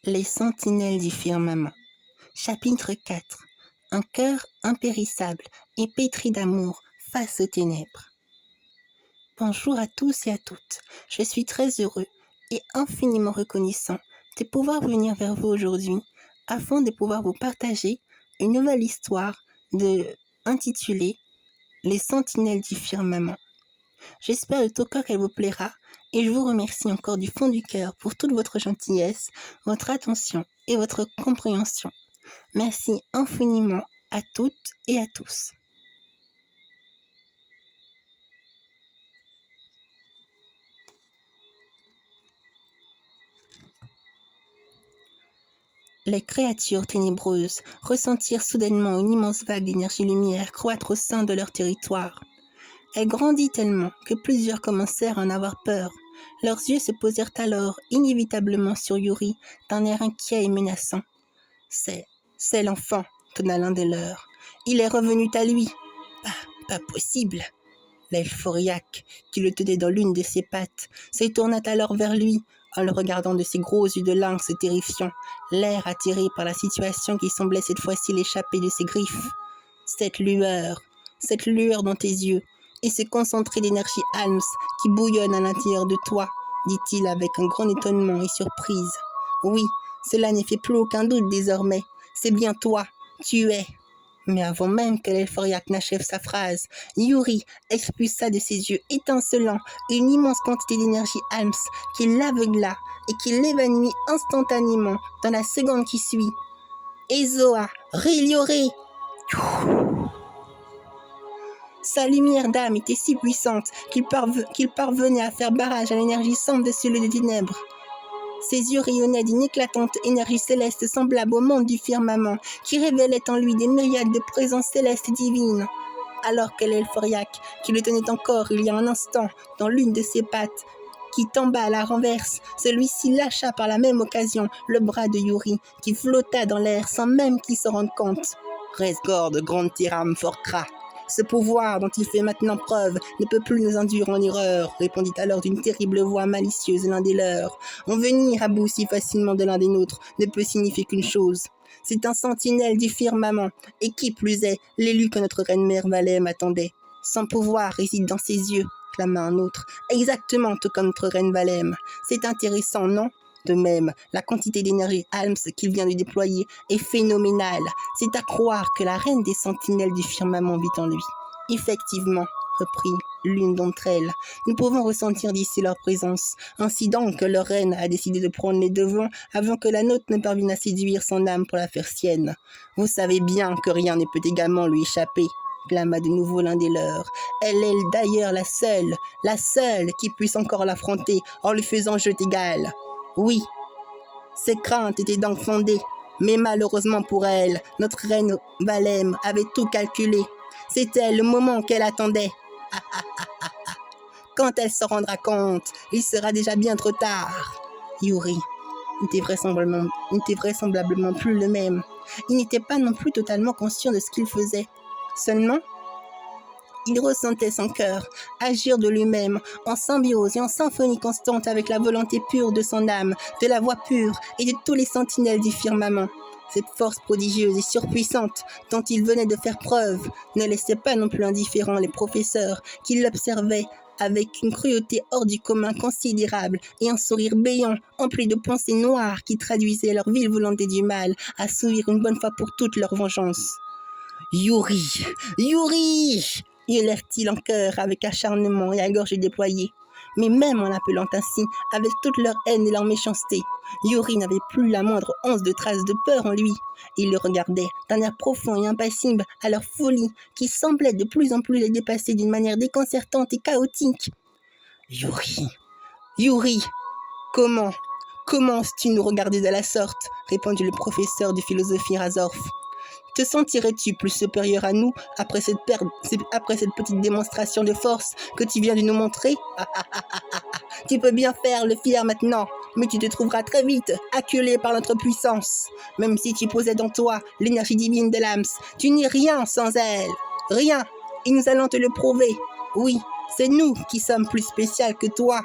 Les sentinelles du firmament. Chapitre 4. Un cœur impérissable et pétri d'amour face aux ténèbres. Bonjour à tous et à toutes. Je suis très heureux et infiniment reconnaissant de pouvoir venir vers vous aujourd'hui afin de pouvoir vous partager une nouvelle histoire intitulée Les sentinelles du firmament. J'espère de tout cœur qu'elle vous plaira et je vous remercie encore du fond du cœur pour toute votre gentillesse, votre attention et votre compréhension. Merci infiniment à toutes et à tous. Les créatures ténébreuses ressentirent soudainement une immense vague d'énergie-lumière croître au sein de leur territoire. Elle grandit tellement que plusieurs commencèrent à en avoir peur. Leurs yeux se posèrent alors inévitablement sur Yuri d'un air inquiet et menaçant. « C'est l'enfant », tonna l'un des leurs. « Il est revenu à lui. »« Pas possible !» L'Elphoriaque, qui le tenait dans l'une de ses pattes, se tourna alors vers lui en le regardant de ses gros yeux de lynx terrifiants, l'air attiré par la situation qui semblait cette fois-ci l'échapper de ses griffes. Cette lueur dans tes yeux, et ce concentré d'énergie Alms qui bouillonne à l'intérieur de toi, dit-il avec un grand étonnement et surprise. Oui, cela ne fait plus aucun doute désormais. C'est bien toi, tu es. Mais avant même que l'Elphoriaque n'achève sa phrase, Yuri expulsa de ses yeux étincelants une immense quantité d'énergie Alms qui l'aveugla et qui l'évanouit instantanément dans la seconde qui suit. Ezoa, Rilioré! Sa lumière d'âme était si puissante qu'il parvenait à faire barrage à l'énergie sombre de celui des ténèbres. Ses yeux rayonnaient d'une éclatante énergie céleste semblable au monde du firmament, qui révélait en lui des myriades de présences célestes divines. Alors que l'Elphoriaque, qui le tenait encore il y a un instant dans l'une de ses pattes, qui tomba à la renverse, celui-ci lâcha par la même occasion le bras de Yuri, qui flotta dans l'air sans même qu'il s'en rende compte. « Resgord, grande Tiram Forcra !» Ce pouvoir dont il fait maintenant preuve ne peut plus nous induire en erreur, répondit alors d'une terrible voix malicieuse l'un des leurs. En venir à bout si facilement de l'un des nôtres ne peut signifier qu'une chose. C'est un sentinelle du firmament, et qui plus est, l'élu que notre reine-mère Valem attendait. Son pouvoir réside dans ses yeux, clama un autre, exactement tout comme notre reine Valem. C'est intéressant, non ? De même, la quantité d'énergie Alms qu'il vient de déployer est phénoménale. C'est à croire que la reine des sentinelles du firmament vit en lui. Effectivement, reprit l'une d'entre elles, nous pouvons ressentir d'ici leur présence. Ainsi donc, leur reine a décidé de prendre les devants avant que la nôtre ne parvienne à séduire son âme pour la faire sienne. Vous savez bien que rien ne peut également lui échapper, clama de nouveau l'un des leurs. Elle est d'ailleurs la seule qui puisse encore l'affronter en lui faisant jeu égal. Oui, ses craintes étaient donc fondées, mais malheureusement pour elle, notre reine Valem avait tout calculé. C'était le moment qu'elle attendait. Quand elle se rendra compte, il sera déjà bien trop tard. Yuri n'était vraisemblablement plus le même. Il n'était pas non plus totalement conscient de ce qu'il faisait. Seulement, il ressentait son cœur agir de lui-même en symbiose et en symphonie constante avec la volonté pure de son âme, de la voix pure et de tous les sentinelles du firmament. Cette force prodigieuse et surpuissante dont il venait de faire preuve ne laissait pas non plus indifférents les professeurs qui l'observaient avec une cruauté hors du commun considérable et un sourire béant empli de pensées noires qui traduisaient leur vile volonté du mal à assouvir une bonne fois pour toutes leur vengeance. « Yuri, Yuri !» hurlèrent-ils en chœur avec acharnement et à gorge déployée. Mais même en l'appelant ainsi, avec toute leur haine et leur méchanceté, Yuri n'avait plus la moindre once de trace de peur en lui. Il le regardait d'un air profond et impassible à leur folie qui semblait de plus en plus les dépasser d'une manière déconcertante et chaotique. « Yuri, comment oses-tu nous regarder de la sorte ?» répondit le professeur de philosophie Razorf. Te sentirais-tu plus supérieur à nous après cette petite démonstration de force que tu viens de nous montrer ? Tu peux bien faire le fier maintenant, mais tu te trouveras très vite acculé par notre puissance. Même si tu possèdes en toi l'énergie divine de l'Ams, tu n'es rien sans elle. Rien, et nous allons te le prouver. Oui, c'est nous qui sommes plus spéciales que toi.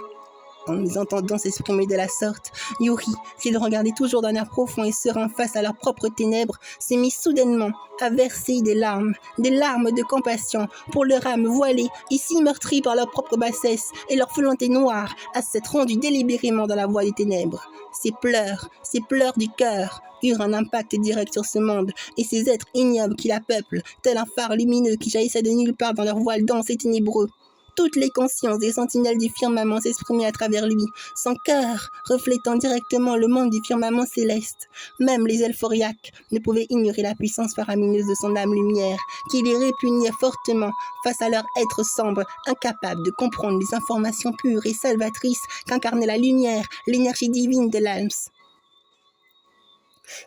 En les entendant s'exprimer de la sorte, Yuri, qui le regardait toujours d'un air profond et serein face à leurs propres ténèbres, s'est mis soudainement à verser des larmes de compassion pour leur âme voilée, ici meurtrie par leur propre bassesse et leur volonté noire, à s'être rendue délibérément dans la voie des ténèbres. Ces pleurs du cœur, eurent un impact direct sur ce monde et ces êtres ignobles qui la peuplent, tel un phare lumineux qui jaillissait de nulle part dans leur voile dense et ténébreux. Toutes les consciences des sentinelles du firmament s'exprimaient à travers lui, son cœur reflétant directement le monde du firmament céleste. Même les elphoriaques ne pouvaient ignorer la puissance faramineuse de son âme-lumière, qui les répugnait fortement face à leur être sombre, incapable de comprendre les informations pures et salvatrices qu'incarnait la lumière, l'énergie divine de l'Alms.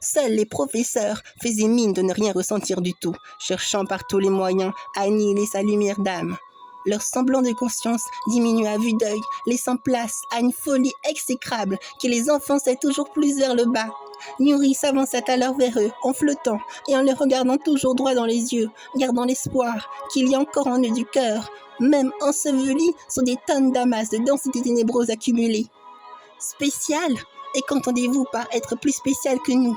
Seuls les professeurs faisaient mine de ne rien ressentir du tout, cherchant par tous les moyens à annihiler sa lumière d'âme. Leur semblant de conscience diminuait à vue d'œil, laissant place à une folie exécrable qui les enfonçait toujours plus vers le bas. Yuri s'avançait alors vers eux, en flottant et en les regardant toujours droit dans les yeux, gardant l'espoir qu'il y a encore en eux du cœur, même ensevelis sous des tonnes d'amas de densité ténébreuse accumulées. Spécial ? Et qu'entendez-vous par être plus spécial que nous ?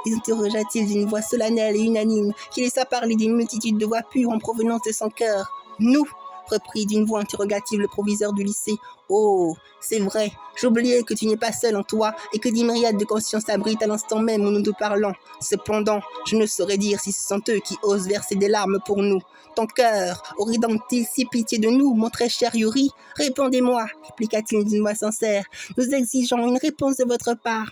Les interrogea-t-il d'une voix solennelle et unanime qui laissa parler d'une multitude de voix pures en provenance de son cœur. Nous, reprit d'une voix interrogative le proviseur du lycée. Oh, c'est vrai, j'oubliais que tu n'es pas seul en toi et que des myriades de consciences t'abritent à l'instant même où nous te parlons. Cependant, je ne saurais dire si ce sont eux qui osent verser des larmes pour nous. Ton cœur aurait donc-il si pitié de nous, mon très cher Yuri ? Répondez-moi, répliqua-t-il d'une voix sincère. Nous exigeons une réponse de votre part.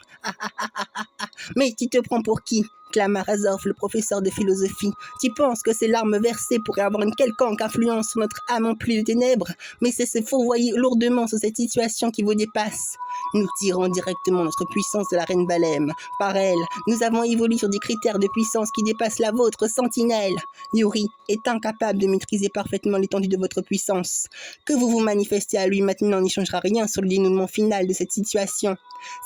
Mais tu te prends pour qui ? Clama Razov, le professeur de philosophie. Tu penses que ces larmes versées pourraient avoir une quelconque influence sur notre âme emplie de ténèbres, mais c'est se fourvoyer lourdement sur cette situation qui vous dépasse. Nous tirons directement notre puissance de la reine Balem. Par elle, nous avons évolué sur des critères de puissance qui dépassent la vôtre, sentinelle. Yuri est incapable de maîtriser parfaitement l'étendue de votre puissance. Que vous vous manifestez à lui maintenant n'y changera rien sur le dénouement final de cette situation.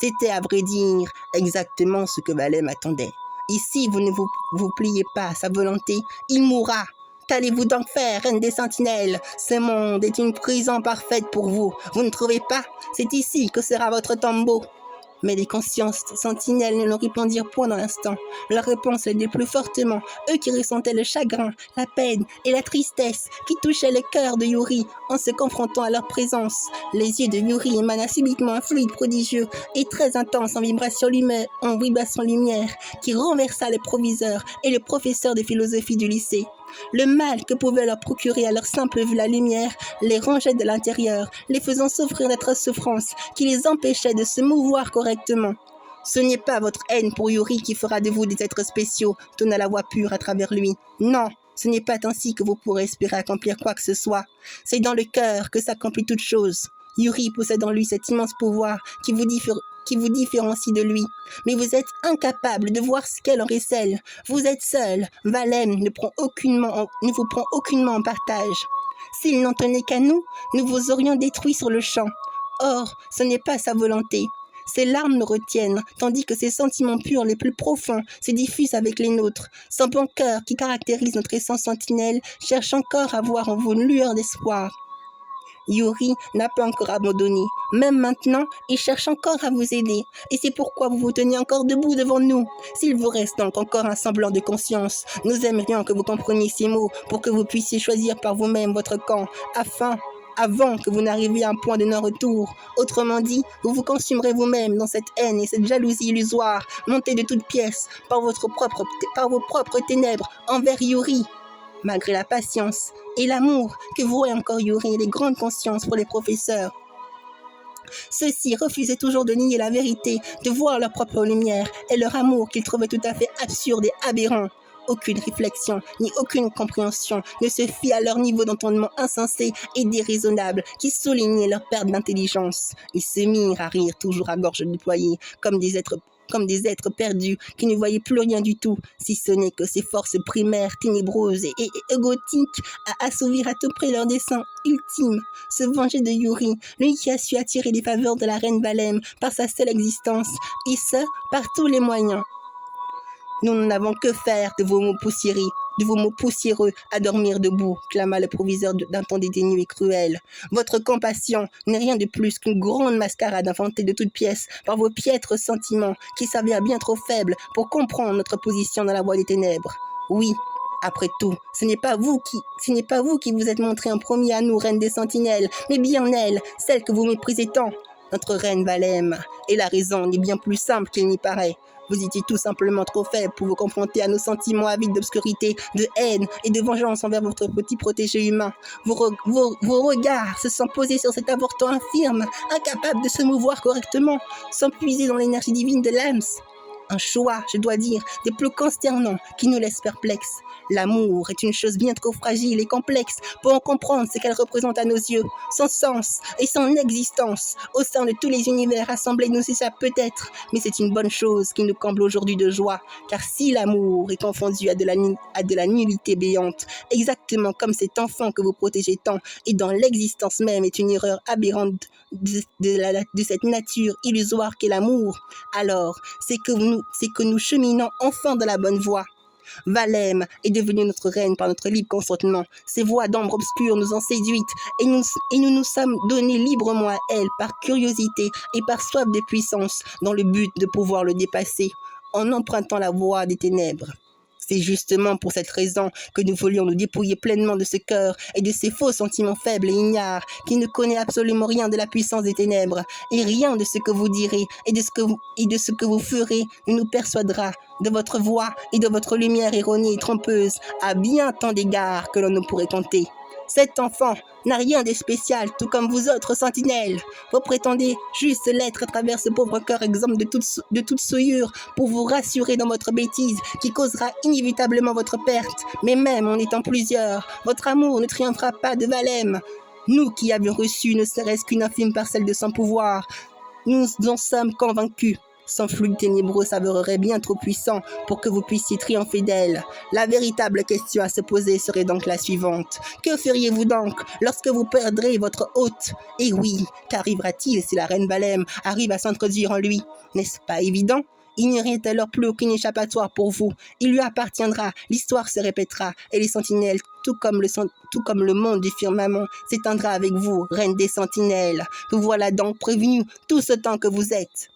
C'était, à vrai dire, exactement ce que Balem attendait. Ici, vous ne vous pliez pas à sa volonté, il mourra. Qu'allez-vous donc faire, reine des sentinelles ? Ce monde est une prison parfaite pour vous, vous ne trouvez pas ? C'est ici que sera votre tombeau. Mais les consciences sentinelles ne leur répondirent point dans l'instant. Leur réponse aidait plus fortement, eux qui ressentaient le chagrin, la peine et la tristesse qui touchaient le cœur de Yuri en se confrontant à leur présence. Les yeux de Yuri émanaient subitement un fluide prodigieux et très intense en vibration lumière qui renversa le proviseur et le professeur de philosophie du lycée. Le mal que pouvait leur procurer à leur simple vue la lumière les rongeait de l'intérieur, les faisant souffrir d'atroces souffrances qui les empêchaient de se mouvoir correctement. Ce n'est pas votre haine pour Yuri qui fera de vous des êtres spéciaux, tonna la voix pure à travers lui. Non, ce n'est pas ainsi que vous pourrez espérer accomplir quoi que ce soit. C'est dans le cœur que s'accomplit toute chose. Yuri possède en lui cet immense pouvoir qui vous différencie de lui. Mais vous êtes incapable de voir ce qu'elle en récèle. Vous êtes seul. Valem ne vous prend aucunement en partage. S'il n'en tenait qu'à nous, nous vous aurions détruits sur le champ. Or, ce n'est pas sa volonté. Ses larmes nous retiennent, tandis que ses sentiments purs les plus profonds se diffusent avec les nôtres. Son bon cœur, qui caractérise notre essence sentinelle, cherche encore à voir en vous une lueur d'espoir. Yuri n'a pas encore abandonné. Même maintenant, il cherche encore à vous aider. Et c'est pourquoi vous vous tenez encore debout devant nous. S'il vous reste donc encore un semblant de conscience, nous aimerions que vous compreniez ces mots pour que vous puissiez choisir par vous-même votre camp, avant que vous n'arriviez à un point de non-retour. Autrement dit, vous vous consumerez vous-même dans cette haine et cette jalousie illusoire, montée de toutes pièces par vos propres ténèbres envers Yuri. Malgré la patience et l'amour que vouaient encore Yuri et les grandes consciences pour les professeurs, ceux-ci refusaient toujours de nier la vérité, de voir leur propre lumière et leur amour qu'ils trouvaient tout à fait absurde et aberrant. Aucune réflexion ni aucune compréhension ne se fit à leur niveau d'entendement insensé et déraisonnable qui soulignait leur perte d'intelligence. Ils se mirent à rire toujours à gorge déployée, comme des êtres perdus qui ne voyaient plus rien du tout, si ce n'est que ces forces primaires, ténébreuses et égotiques à assouvir à tout prix leur dessein ultime, se venger de Yuri, lui qui a su attirer les faveurs de la reine Balem par sa seule existence, et ce, par tous les moyens. Nous n'avons que faire de vos mots poussiéreux, de vos mots poussiéreux à dormir debout, clama le proviseur d'un ton dédaigneux et cruel. Votre compassion n'est rien de plus qu'une grande mascarade inventée de toutes pièces par vos piètres sentiments qui s'avèrent bien trop faibles pour comprendre notre position dans la voie des ténèbres. Oui, après tout, ce n'est pas vous qui vous êtes montré en premier à nous, reine des sentinelles, mais bien elle, celle que vous méprisez tant, notre reine Valem. Et la raison n'est bien plus simple qu'il n'y paraît. Vous étiez tout simplement trop faible pour vous confronter à nos sentiments avides d'obscurité, de haine et de vengeance envers votre petit protégé humain. Vos regards se sont posés sur cet avorton infirme, incapable de se mouvoir correctement, sans puiser dans l'énergie divine de l'âme. Un choix, je dois dire, des plus consternants qui nous laisse perplexes. L'amour est une chose bien trop fragile et complexe pour en comprendre ce qu'elle représente à nos yeux. Son sens et son existence au sein de tous les univers assemblés nous échappent peut-être, mais c'est une bonne chose qui nous comble aujourd'hui de joie, car si l'amour est confondu à de la nullité béante, exactement comme cet enfant que vous protégez tant, et dont l'existence même est une erreur aberrante de cette nature illusoire qu'est l'amour, alors c'est que nous cheminons enfin dans la bonne voie. Valem est devenue notre reine par notre libre consentement. Ces voies d'ombre obscures nous ont séduites et nous sommes donnés librement à elle par curiosité et par soif de puissance dans le but de pouvoir le dépasser en empruntant la voie des ténèbres. C'est justement pour cette raison que nous voulions nous dépouiller pleinement de ce cœur et de ces faux sentiments faibles et ignares qui ne connaît absolument rien de la puissance des ténèbres, et rien de ce que vous direz et de ce que vous ferez ne nous persuadera de votre voix et de votre lumière erronée et trompeuse à bien tant d'égards que l'on ne pourrait compter. Cet enfant n'a rien de spécial, tout comme vous autres sentinelles. Vous prétendez juste l'être à travers ce pauvre cœur exempt de toute souillure pour vous rassurer dans votre bêtise qui causera inévitablement votre perte. Mais même en étant plusieurs, votre amour ne triomphera pas de Valem. Nous qui avions reçu ne serait-ce qu'une infime parcelle de son pouvoir, nous en sommes convaincus. Son flux ténébreux s'avérerait bien trop puissant pour que vous puissiez triompher d'elle. La véritable question à se poser serait donc la suivante. Que feriez-vous donc lorsque vous perdrez votre hôte? Et oui, qu'arrivera-t-il si la reine Valem arrive à s'introduire en lui? N'est-ce pas évident? Il n'y aurait alors plus aucun échappatoire pour vous. Il lui appartiendra, l'histoire se répétera, et les sentinelles, tout comme le monde du firmament, s'éteindra avec vous, reine des sentinelles. Vous voilà donc prévenue tout ce temps que vous êtes.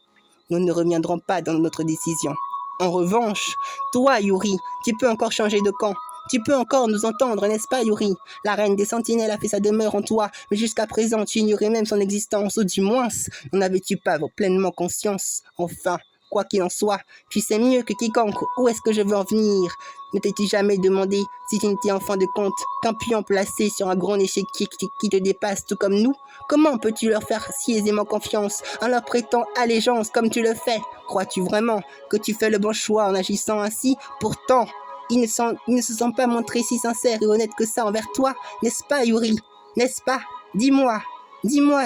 Nous ne reviendrons pas dans notre décision. En revanche, toi, Yuri, tu peux encore changer de camp. Tu peux encore nous entendre, n'est-ce pas, Yuri? La reine des sentinelles a fait sa demeure en toi, mais jusqu'à présent, tu ignorais même son existence, ou du moins, n'en avais-tu pas pleinement conscience? Enfin, quoi qu'il en soit, tu sais mieux que quiconque où est-ce que je veux en venir. Ne t'es-tu jamais demandé si tu n'étais en fin de compte qu'un pion placé sur un grand échiquier qui te dépasse tout comme nous? Comment peux-tu leur faire si aisément confiance en leur prêtant allégeance comme tu le fais? Crois-tu vraiment que tu fais le bon choix en agissant ainsi? Pourtant, ils ne se sont pas montrés si sincères et honnêtes que ça envers toi, n'est-ce pas, Yuri? N'est-ce pas? Dis-moi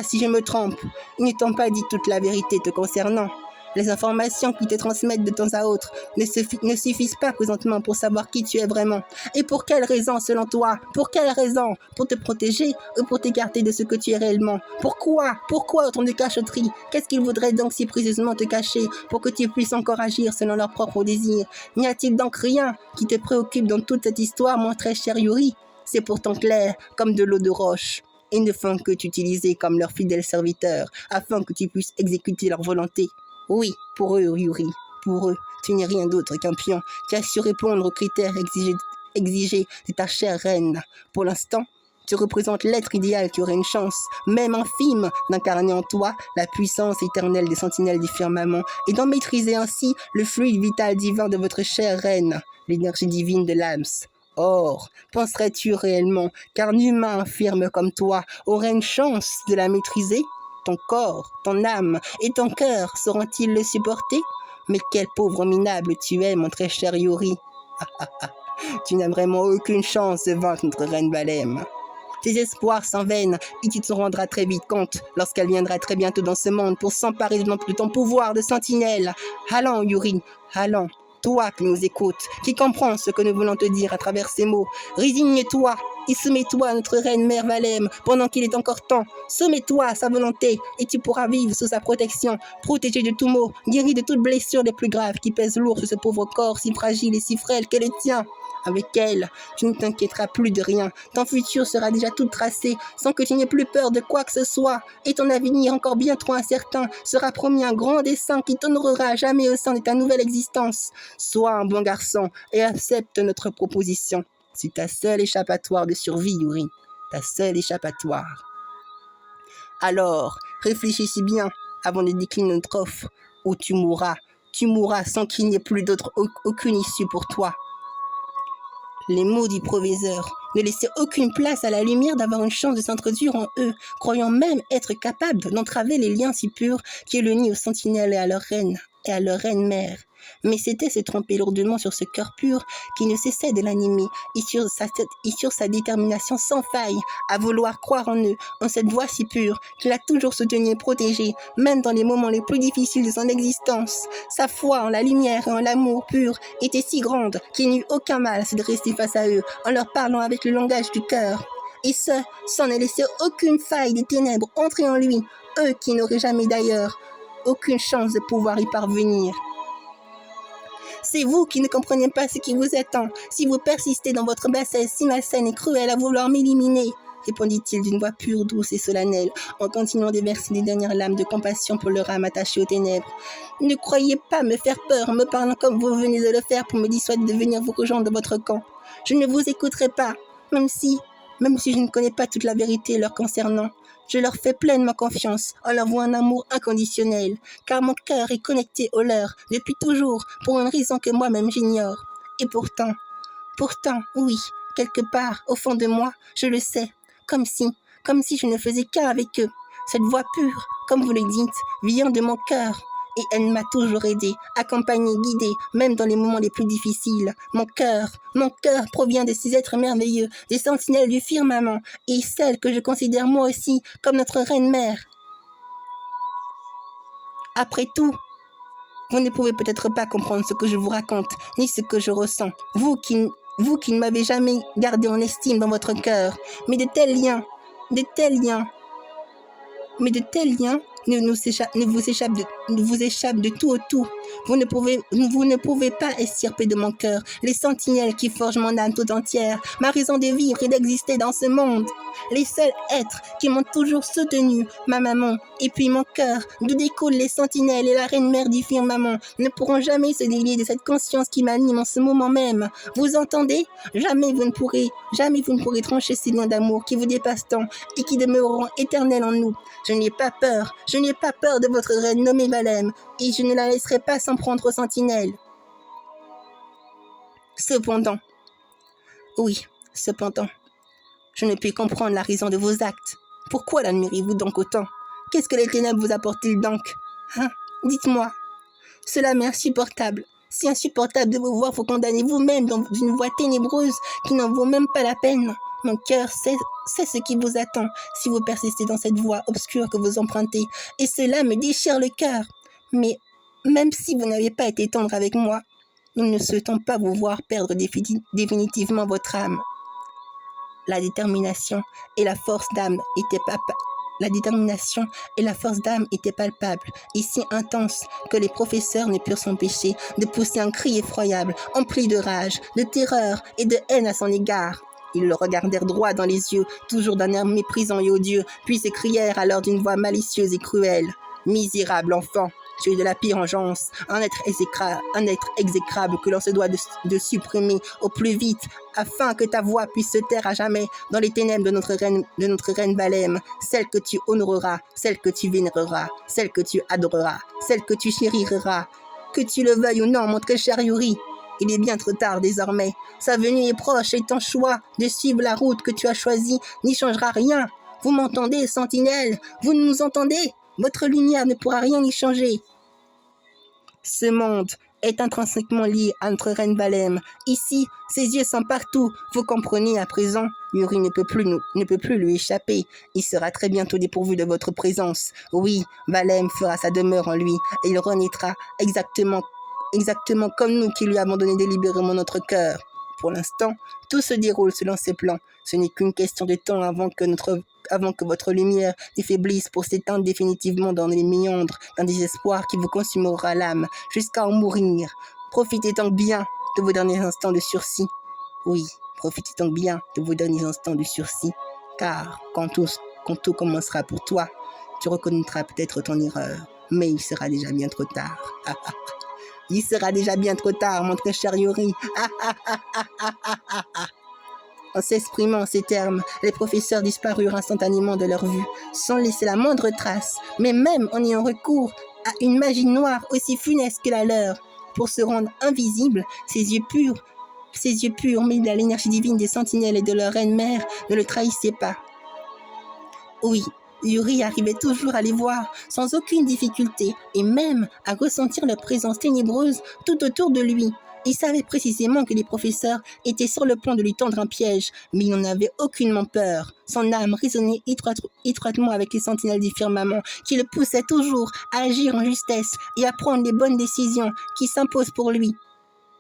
si je me trompe. Ils ne t'ont pas dit toute la vérité te concernant. Les informations qu'ils te transmettent de temps à autre ne suffisent pas présentement pour savoir qui tu es vraiment. Et pour quelle raison, selon toi? Pour quelle raison? Pour te protéger ou pour t'écarter de ce que tu es réellement? Pourquoi autant de cachotterie? Qu'est-ce qu'ils voudraient donc si précisément te cacher pour que tu puisses encore agir selon leurs propres désirs? N'y a-t-il donc rien qui te préoccupe dans toute cette histoire, mon très cher Yuri? C'est pourtant clair comme de l'eau de roche. Ils ne font que t'utiliser comme leur fidèle serviteur afin que tu puisses exécuter leur volonté. Oui, pour eux, Yuri, pour eux, tu n'es rien d'autre qu'un pion qui a su répondre aux critères exigés de ta chère reine. Pour l'instant, tu représentes l'être idéal qui aurait une chance, même infime, d'incarner en toi la puissance éternelle des sentinelles du firmament et d'en maîtriser ainsi le fluide vital divin de votre chère reine, l'énergie divine de l'âme. Or, penserais-tu réellement qu'un humain infirme comme toi aurait une chance de la maîtriser? Ton corps, ton âme et ton cœur sauront-ils le supporter? Mais quel pauvre minable tu es, mon très cher Yuri. Tu n'as vraiment aucune chance de vaincre notre reine Valem. Tes espoirs sont vains et tu te rendras très vite compte lorsqu'elle viendra très bientôt dans ce monde pour s'emparer de ton pouvoir de sentinelle. Allons, Yuri, allons. Toi qui nous écoutes, qui comprends ce que nous voulons te dire à travers ces mots, résigne-toi et soumets-toi à notre reine mère Valem pendant qu'il est encore temps. Soumets-toi à sa volonté et tu pourras vivre sous sa protection, protégé de tout maux, guéri de toutes blessures les plus graves qui pèsent lourd sur ce pauvre corps si fragile et si frêle qu'est le tien. Avec elle, tu ne t'inquiéteras plus de rien. Ton futur sera déjà tout tracé, sans que tu n'aies plus peur de quoi que ce soit. Et ton avenir, encore bien trop incertain, sera promis un grand dessein qui t'honorera jamais au sein de ta nouvelle existence. Sois un bon garçon et accepte notre proposition. C'est ta seule échappatoire de survie, Yuri. Ta seule échappatoire. Alors, réfléchis bien avant de décliner notre offre, ou tu mourras. Tu mourras sans qu'il n'y ait plus aucune issue pour toi. Les mots du proviseur ne laissaient aucune place à la lumière d'avoir une chance de s'introduire en eux, croyant même être capable d'entraver les liens si purs qui le nient aux sentinelles et à leur reine mère. Mais c'était se tromper lourdement sur ce cœur pur qui ne cessait de l'animer et sur sa détermination sans faille à vouloir croire en eux, en cette voix si pure qu'il a toujours soutenu et protégé, même dans les moments les plus difficiles de son existence. Sa foi en la lumière et en l'amour pur était si grande qu'il n'eut aucun mal à se dresser face à eux en leur parlant avec le langage du cœur. Et ce, sans ne laisser aucune faille des ténèbres entrer en lui, eux qui n'auraient jamais d'ailleurs aucune chance de pouvoir y parvenir. C'est vous qui ne comprenez pas ce qui vous attend, si vous persistez dans votre bassesse si malsaine et cruelle à vouloir m'éliminer, répondit-il d'une voix pure, douce et solennelle, en continuant de verser les dernières larmes de compassion pour leur âme attachée aux ténèbres. Ne croyez pas me faire peur en me parlant comme vous venez de le faire pour me dissuader de venir vous rejoindre dans votre camp. Je ne vous écouterai pas, même si je ne connais pas toute la vérité leur concernant. Je leur fais pleinement confiance en leur vouant un amour inconditionnel, car mon cœur est connecté au leur depuis toujours pour une raison que moi-même j'ignore. Et pourtant, oui, quelque part, au fond de moi, je le sais, comme si je ne faisais qu'un avec eux. Cette voix pure, comme vous le dites, vient de mon cœur. Et elle m'a toujours aidé, accompagné, guidé, même dans les moments les plus difficiles. Mon cœur provient de ces êtres merveilleux, des sentinelles du firmament, et celle que je considère moi aussi comme notre reine-mère. Après tout, vous ne pouvez peut-être pas comprendre ce que je vous raconte, ni ce que je ressens. Vous qui ne m'avez jamais gardé en estime dans votre cœur, mais de tels liens ne vous échappent de tout au tout. Vous ne pouvez pas extirper de mon cœur les sentinelles qui forgent mon âme tout entière, ma raison de vivre et d'exister dans ce monde. Les seuls êtres qui m'ont toujours soutenu, ma maman, et puis mon cœur, d'où découlent les sentinelles et la reine mère du firmament, ne pourront jamais se délier de cette conscience qui m'anime en ce moment même. Vous entendez? Jamais vous ne pourrez trancher ces liens d'amour qui vous dépassent tant et qui demeureront éternels en nous. Je n'ai pas peur de votre reine nommée Valem, et je ne la laisserai pas s'en prendre aux sentinelles. Cependant, je ne puis comprendre la raison de vos actes. Pourquoi l'admirez-vous donc autant? Qu'est-ce que les ténèbres vous apportent-ils donc? Dites-moi. Cela m'est insupportable. Si insupportable de vous voir vous condamner vous-même dans une voie ténébreuse qui n'en vaut même pas la peine. Mon cœur sait ce qui vous attend si vous persistez dans cette voie obscure que vous empruntez, et cela me déchire le cœur. Mais même si vous n'avez pas été tendre avec moi, nous ne souhaitons pas vous voir perdre définitivement votre âme. La détermination et la force d'âme étaient palpables et si intenses que les professeurs ne purent s'empêcher de pousser un cri effroyable, empli de rage, de terreur et de haine à son égard. Ils le regardèrent droit dans les yeux, toujours d'un air méprisant et odieux, puis s'écrièrent alors d'une voix malicieuse et cruelle. « Misérable enfant, tu es de la pire engeance, un être exécrable que l'on se doit de supprimer au plus vite, afin que ta voix puisse se taire à jamais dans les ténèbres de notre reine Valem, celle que tu honoreras, celle que tu vénéreras, celle que tu adoreras, celle que tu chériras, que tu le veuilles ou non, mon très cher Yuri. Il est bien trop tard désormais. Sa venue est proche et ton choix de suivre la route que tu as choisie n'y changera rien. Vous m'entendez, sentinelle? Vous nous entendez? Votre lumière ne pourra rien y changer. Ce monde est intrinsèquement lié à notre reine Valem. Ici, ses yeux sont partout. Vous comprenez à présent? Yuri ne peut plus lui échapper. Il sera très bientôt dépourvu de votre présence. Oui, Valem fera sa demeure en lui et il renaîtra exactement comme nous qui lui avons donné délibérément notre cœur. Pour l'instant, tout se déroule selon ses plans. Ce n'est qu'une question de temps avant que votre lumière ne faiblisse pour s'éteindre définitivement dans les méandres d'un désespoir qui vous consumera l'âme jusqu'à en mourir. Profitez donc bien de vos derniers instants de sursis. Oui, profitez donc bien de vos derniers instants de sursis, car quand tout commencera pour toi, tu reconnaîtras peut-être ton erreur, mais il sera déjà bien trop tard. Il sera déjà bien trop tard, mon très cher Yuri. En s'exprimant en ces termes, les professeurs disparurent instantanément de leur vue, sans laisser la moindre trace, mais même en ayant recours à une magie noire aussi funeste que la leur, pour se rendre invisibles, ses yeux purs, mêlés à l'énergie divine des sentinelles et de leur reine-mère, ne le trahissaient pas. Oui, Yuri arrivait toujours à les voir sans aucune difficulté et même à ressentir leur présence ténébreuse tout autour de lui. Il savait précisément que les professeurs étaient sur le point de lui tendre un piège, mais il n'en avait aucunement peur. Son âme résonnait étroitement avec les sentinelles du firmament qui le poussaient toujours à agir en justesse et à prendre les bonnes décisions qui s'imposent pour lui.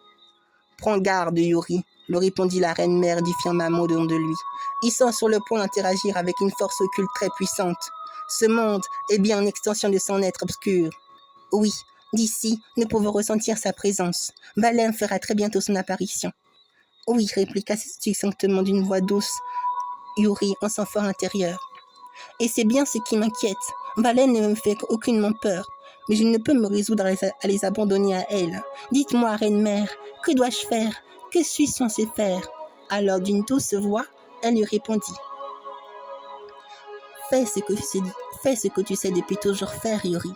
« Prends garde, Yuri », lui répondit la reine-mère du firmament au-dedans de lui. Ils sont sur le point d'interagir avec une force occulte très puissante. Ce monde est bien une extension de son être obscur. Oui, d'ici, nous pouvons ressentir sa présence. Valem fera très bientôt son apparition. Oui, répliqua succinctement d'une voix douce Yuri en son fort intérieur. Et c'est bien ce qui m'inquiète. Valem ne me fait aucunement peur, mais je ne peux me résoudre à les abandonner à elle. Dites-moi, reine-mère, que dois-je faire? Que suis-je censé faire? Alors, d'une douce voix, elle lui répondit. Fais ce que tu sais depuis toujours faire, Yuri.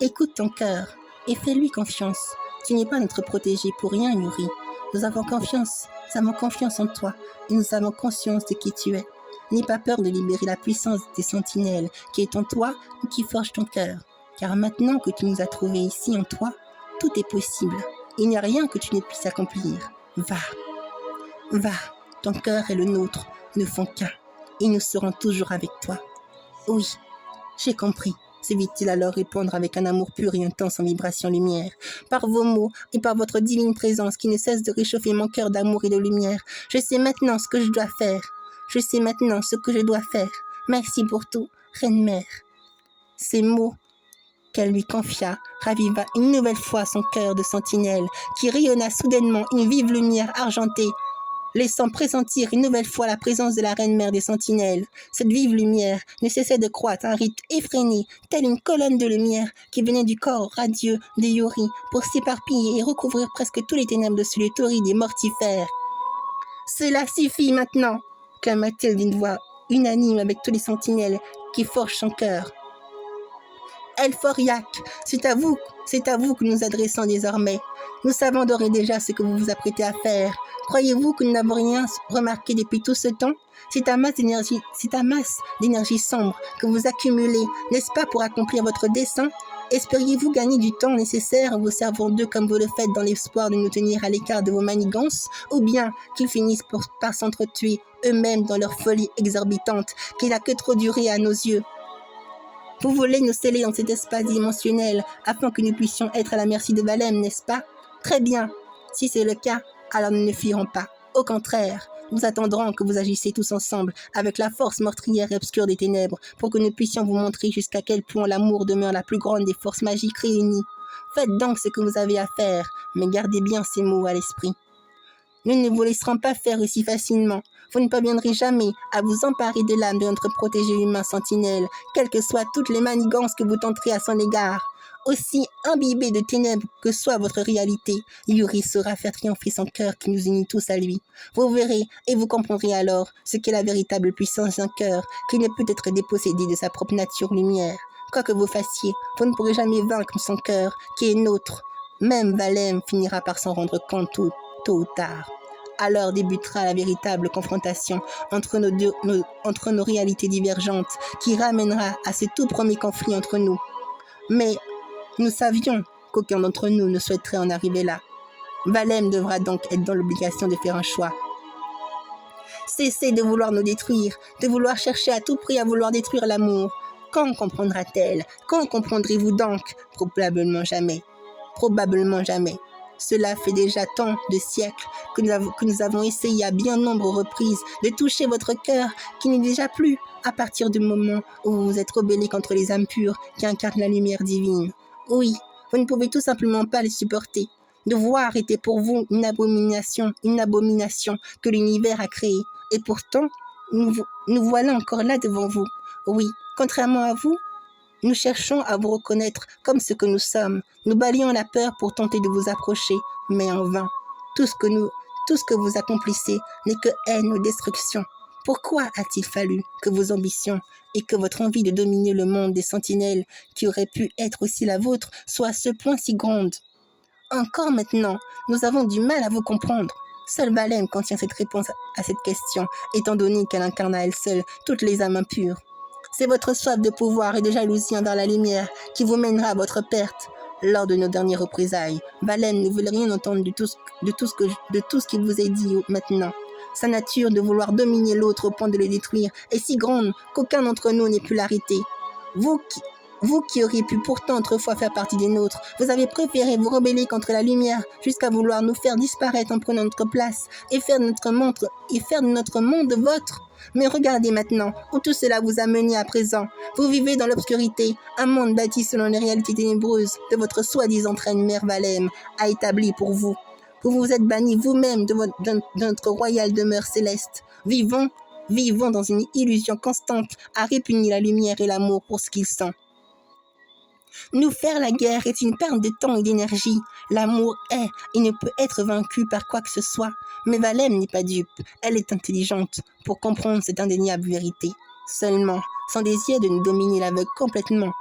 Écoute ton cœur et fais-lui confiance. Tu n'es pas notre protégé pour rien, Yuri. Nous avons confiance en toi et nous avons conscience de qui tu es. N'aie pas peur de libérer la puissance des sentinelles qui est en toi ou qui forge ton cœur. Car maintenant que tu nous as trouvés ici en toi, tout est possible. Il n'y a rien que tu ne puisses accomplir. Va, ton cœur et le nôtre ne font qu'un, et nous serons toujours avec toi. Oui, j'ai compris, se vit-il alors répondre avec un amour pur et intense en vibration lumière. Par vos mots et par votre divine présence qui ne cesse de réchauffer mon cœur d'amour et de lumière, je sais maintenant ce que je dois faire. Merci pour tout, reine-mère. Ces mots qu'elle lui confia raviva une nouvelle fois son cœur de sentinelle, qui rayonna soudainement une vive lumière argentée, laissant pressentir une nouvelle fois la présence de la reine-mère des sentinelles. Cette vive lumière ne cessait de croître à un rythme effréné, telle une colonne de lumière qui venait du corps radieux de Yuri pour s'éparpiller et recouvrir presque tous les ténèbres de ce lieu torride et mortifère. « Cela suffit maintenant !» clama-t-il d'une voix unanime avec tous les sentinelles qui forgent son cœur. Elphoriac, c'est à vous que nous adressons désormais. Nous savons d'ores et déjà ce que vous vous apprêtez à faire. Croyez-vous que nous n'avons rien remarqué depuis tout ce temps? C'est ta masse d'énergie sombre que vous accumulez, n'est-ce pas, pour accomplir votre dessein? Espériez-vous gagner du temps nécessaire en vous servant d'eux comme vous le faites dans l'espoir de nous tenir à l'écart de vos manigances, ou bien qu'ils finissent par s'entretuer eux-mêmes dans leur folie exorbitante qui n'a que trop duré à nos yeux? Vous voulez nous sceller dans cet espace dimensionnel afin que nous puissions être à la merci de Valem, n'est-ce pas? Très bien. Si c'est le cas, alors nous ne fuirons pas. Au contraire, nous attendrons que vous agissiez tous ensemble avec la force meurtrière et obscure des ténèbres pour que nous puissions vous montrer jusqu'à quel point l'amour demeure la plus grande des forces magiques réunies. Faites donc ce que vous avez à faire, mais gardez bien ces mots à l'esprit. Nous ne vous laisserons pas faire aussi facilement. Vous ne parviendrez jamais à vous emparer de l'âme de notre protégé humain sentinelle, quelles que soient toutes les manigances que vous tenterez à son égard. Aussi imbibé de ténèbres que soit votre réalité, Yuri saura faire triompher son cœur qui nous unit tous à lui. Vous verrez et vous comprendrez alors ce qu'est la véritable puissance d'un cœur qui ne peut être dépossédé de sa propre nature lumière. Quoi que vous fassiez, vous ne pourrez jamais vaincre son cœur qui est nôtre. Même Valem finira par s'en rendre compte tôt ou tard. Alors débutera la véritable confrontation entre nos réalités divergentes qui ramènera à ce tout premier conflit entre nous. Mais nous savions qu'aucun d'entre nous ne souhaiterait en arriver là. Valem devra donc être dans l'obligation de faire un choix. Cessez de vouloir nous détruire, de vouloir chercher à tout prix à vouloir détruire l'amour. Quand comprendra-t-elle? Quand comprendrez-vous donc? Probablement jamais. Cela fait déjà tant de siècles que nous avons essayé à bien nombre de reprises de toucher votre cœur qui n'est déjà plus à partir du moment où vous vous êtes rebellé contre les âmes pures qui incarnent la lumière divine. Oui, vous ne pouvez tout simplement pas les supporter. De voir était pour vous une abomination que l'univers a créée. Et pourtant, nous voilà encore là devant vous. Oui, contrairement à vous, nous cherchons à vous reconnaître comme ce que nous sommes. Nous balayons la peur pour tenter de vous approcher, mais en vain. Tout ce que vous accomplissez n'est que haine ou destruction. Pourquoi a-t-il fallu que vos ambitions et que votre envie de dominer le monde des sentinelles, qui aurait pu être aussi la vôtre, soient à ce point si grandes? Encore maintenant, nous avons du mal à vous comprendre. Seule Valem contient cette réponse à cette question, étant donné qu'elle incarne à elle seule toutes les âmes impures. C'est votre soif de pouvoir et de jalousie envers la lumière qui vous mènera à votre perte. Lors de nos dernières représailles, Valem ne voulait rien entendre de tout ce qu'il vous est dit maintenant. Sa nature de vouloir dominer l'autre au point de le détruire est si grande qu'aucun d'entre nous n'ait pu l'arrêter. Vous qui auriez pu pourtant autrefois faire partie des nôtres, vous avez préféré vous rebeller contre la lumière jusqu'à vouloir nous faire disparaître en prenant notre place et faire de notre monde vôtre. Mais regardez maintenant où tout cela vous a mené à présent. Vous vivez dans l'obscurité, un monde bâti selon les réalités ténébreuses de votre soi-disant reine mère Valem a établi pour vous. Vous vous êtes banni vous-même de notre royale demeure céleste. Vivons dans une illusion constante à répugner la lumière et l'amour pour ce qu'ils sont. Nous faire la guerre est une perte de temps et d'énergie. L'amour est et ne peut être vaincu par quoi que ce soit. Mais Valem n'est pas dupe. Elle est intelligente pour comprendre cette indéniable vérité. Seulement, son désir de nous dominer l'aveugle complètement.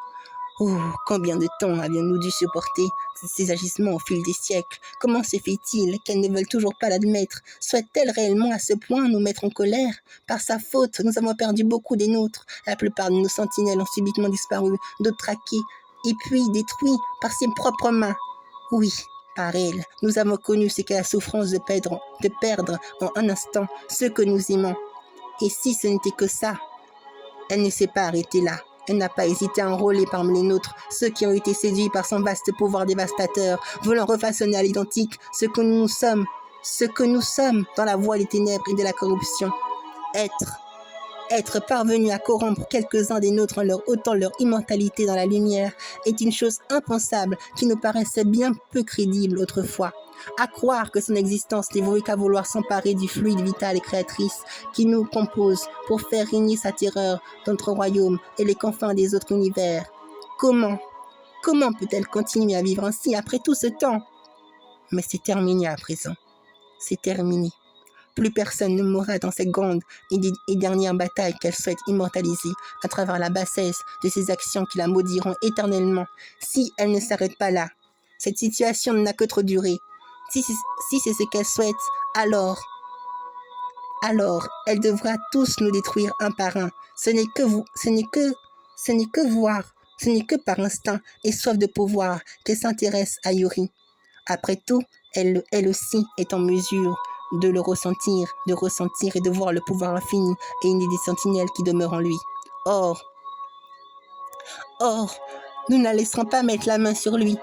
Oh, combien de temps avions-nous dû supporter ces agissements au fil des siècles? Comment se fait-il qu'elles ne veulent toujours pas l'admettre? Souhaite-t-elle réellement à ce point nous mettre en colère? Par sa faute, nous avons perdu beaucoup des nôtres. La plupart de nos sentinelles ont subitement disparu, d'autres traquées, et puis détruits par ses propres mains. Oui, par elle, nous avons connu ce qu'est la souffrance de perdre en un instant ceux que nous aimons. Et si ce n'était que ça, elle ne s'est pas arrêtée là. Elle n'a pas hésité à enrôler parmi les nôtres ceux qui ont été séduits par son vaste pouvoir dévastateur, voulant refaçonner à l'identique ce que nous sommes dans la voie des ténèbres et de la corruption. Être parvenu à corrompre quelques-uns des nôtres en leur ôtant leur immortalité dans la lumière est une chose impensable qui nous paraissait bien peu crédible autrefois. À croire que son existence n'est vouée qu'à vouloir s'emparer du fluide vital et créatrice qui nous compose pour faire régner sa terreur dans notre royaume et les confins des autres univers. Comment peut-elle continuer à vivre ainsi après tout ce temps? Mais c'est terminé à présent. C'est terminé. Plus personne ne mourra dans cette grande et dernière bataille qu'elle souhaite immortaliser à travers la bassesse de ses actions qui la maudiront éternellement si elle ne s'arrête pas là. Cette situation n'a que trop duré. Si c'est ce qu'elle souhaite, alors elle devra tous nous détruire un par un. Ce n'est que par instinct et soif de pouvoir qu'elle s'intéresse à Yuri. Après tout, elle aussi est en mesure de le ressentir et de voir le pouvoir infini et une des sentinelles qui demeurent en lui. Or, nous ne la laisserons pas mettre la main sur lui.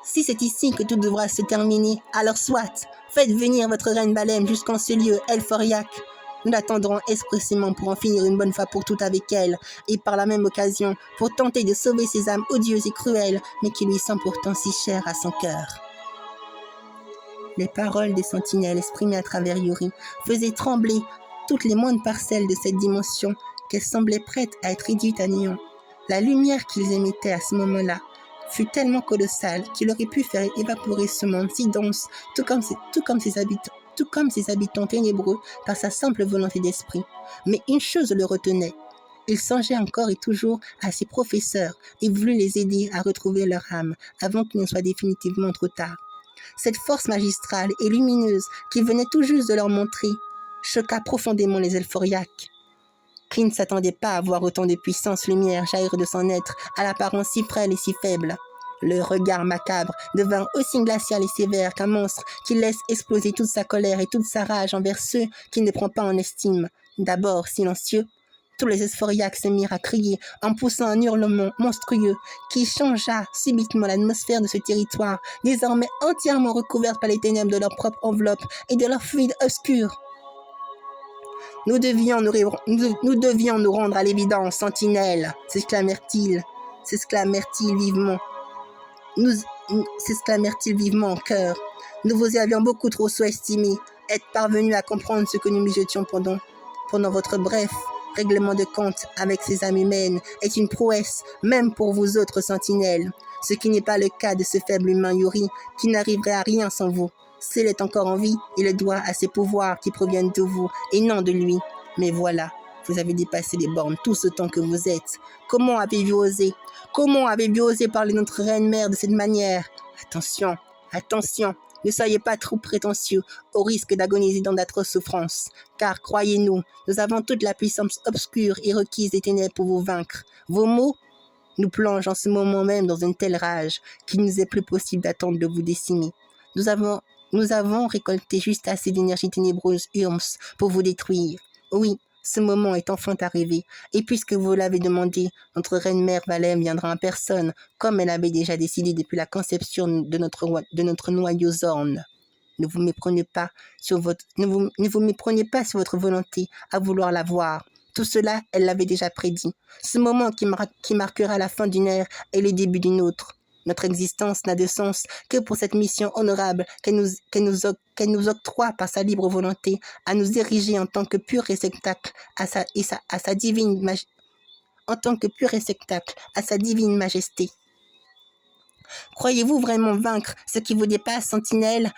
Si c'est ici que tout devra se terminer, alors soit, faites venir votre reine Valem jusqu'en ce lieu, Elforiac. Nous l'attendrons expressément pour en finir une bonne fois pour toutes avec elle, et par la même occasion, pour tenter de sauver ces âmes odieuses et cruelles, mais qui lui sont pourtant si chères à son cœur. Les paroles des sentinelles exprimées à travers Yuri faisaient trembler toutes les moindres parcelles de cette dimension qu'elle semblait prête à être réduite à néant. La lumière qu'ils émettaient à ce moment-là fut tellement colossale qu'il aurait pu faire évaporer ce monde si dense, tout comme ses habitants ténébreux par sa simple volonté d'esprit. Mais une chose le retenait. Il songeait encore et toujours à ses professeurs et voulut les aider à retrouver leur âme avant qu'il ne soit définitivement trop tard. Cette force magistrale et lumineuse qu'il venait tout juste de leur montrer choqua profondément les Elforiacs, qui ne s'attendaient pas à voir autant de puissance lumière jaillir de son être à l'apparence si frêle et si faible. Le regard macabre devint aussi glacial et sévère qu'un monstre qui laisse exploser toute sa colère et toute sa rage envers ceux qu'il ne prend pas en estime. D'abord silencieux, Tous les Esphoriaques se mirent à crier en poussant un hurlement monstrueux qui changea subitement l'atmosphère de ce territoire, désormais entièrement recouverte par les ténèbres de leur propre enveloppe et de leur fluide obscur. Nous devions nous rendre à l'évidence, sentinelle, s'exclamèrent-ils vivement. S'exclamèrent-ils vivement en chœur. Nous vous avions beaucoup trop sous-estimé. Être parvenus à comprendre ce que nous mijotions pendant votre bref règlement de compte avec ces âmes humaines est une prouesse, même pour vous autres sentinelles. Ce qui n'est pas le cas de ce faible humain Yuri, qui n'arriverait à rien sans vous. S'il est encore en vie, il le doit à ses pouvoirs qui proviennent de vous et non de lui. Mais voilà, vous avez dépassé les bornes tout ce temps que vous êtes. Comment avez-vous osé parler de notre reine mère de cette manière? Attention, ne soyez pas trop prétentieux au risque d'agoniser dans d'atroces souffrances. Car, croyez-nous, nous avons toute la puissance obscure et requise des ténèbres pour vous vaincre. Vos mots nous plongent en ce moment même dans une telle rage qu'il nous est plus possible d'attendre de vous décimer. Nous avons récolté juste assez d'énergie ténébreuse Urms pour vous détruire. Oui, ce moment est enfin arrivé. Et puisque vous l'avez demandé, notre reine-mère Valem viendra en personne, comme elle avait déjà décidé depuis la conception de notre noyau Zorn. Ne vous méprenez pas sur votre volonté à vouloir la voir. Tout cela, elle l'avait déjà prédit. Ce moment qui marquera la fin d'une ère et le début d'une autre. Notre existence n'a de sens que pour cette mission honorable qu'elle nous octroie par sa libre volonté à nous ériger en tant que pur réceptacle à sa divine majesté. Croyez-vous vraiment vaincre ce qui vous dépasse, sentinelle?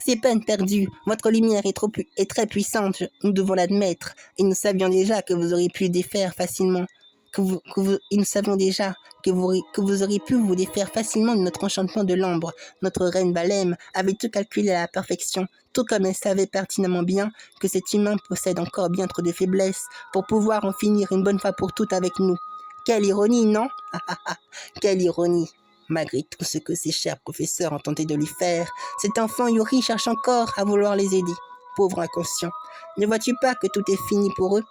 C'est peine perdue. Votre lumière est très puissante, nous devons l'admettre. Et nous savions déjà que vous auriez pu défaire facilement. Nous savons déjà que vous auriez pu vous défaire facilement de notre enchantement de l'ambre. Notre reine Valem avait tout calculé à la perfection, tout comme elle savait pertinemment bien que cet humain possède encore bien trop de faiblesses pour pouvoir en finir une bonne fois pour toutes avec nous. Quelle ironie, non? Quelle ironie! Malgré tout ce que ses chers professeurs ont tenté de lui faire, cet enfant Yuri cherche encore à vouloir les aider. Pauvre inconscient, ne vois-tu pas que tout est fini pour eux?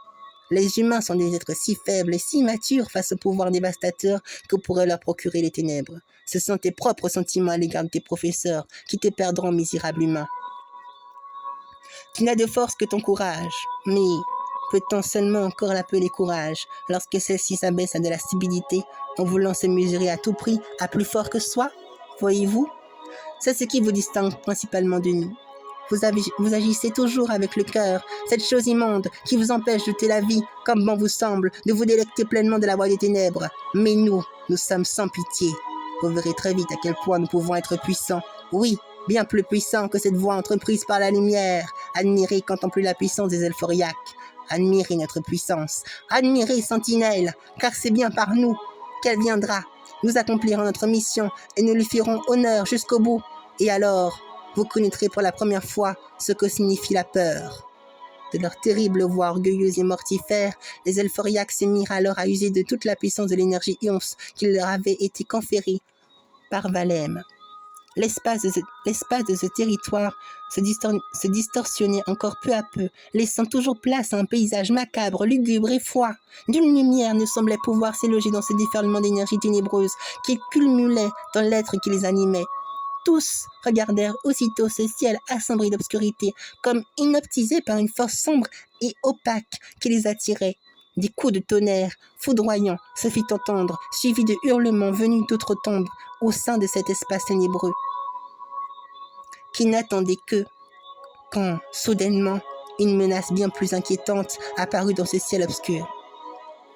Les humains sont des êtres si faibles et si matures face au pouvoir dévastateur que pourraient leur procurer les ténèbres. Ce sont tes propres sentiments à l'égard de tes professeurs qui te perdront, misérable humain. Tu n'as de force que ton courage, mais peut-on seulement encore l'appeler courage lorsque celle-ci s'abaisse à de la stupidité en voulant se mesurer à tout prix à plus fort que soi? Voyez-vous, c'est ce qui vous distingue principalement de nous. Vous agissez toujours avec le cœur, cette chose immonde qui vous empêche de jeter la vie, comme bon vous semble, de vous délecter pleinement de la voie des ténèbres. Mais nous sommes sans pitié. Vous verrez très vite à quel point nous pouvons être puissants. Oui, bien plus puissants que cette voie entreprise par la lumière. Admirez, contempler la puissance des Elphoriaques. Admirez notre puissance. Admirez, sentinelle, car c'est bien par nous qu'elle viendra. Nous accomplirons notre mission et nous lui ferons honneur jusqu'au bout. Et alors, vous connaîtrez pour la première fois ce que signifie la peur. De leur terrible voix orgueilleuse et mortifère, les Elphoriaques se mirent alors à user de toute la puissance de l'énergie Ions qui leur avait été conférée par Valem. L'espace de ce territoire se distorsionnait encore peu à peu, laissant toujours place à un paysage macabre, lugubre et froid. Nulle lumière ne semblait pouvoir s'éloger dans ce déferlement d'énergie ténébreuse qui cumulait dans l'être qui les animait. Tous regardèrent aussitôt ce ciel assombri d'obscurité, comme inoptisé par une force sombre et opaque qui les attirait. Des coups de tonnerre foudroyants se fit entendre, suivis de hurlements venus d'autres tombes au sein de cet espace ténébreux, qui n'attendait que quand, soudainement, une menace bien plus inquiétante apparut dans ce ciel obscur.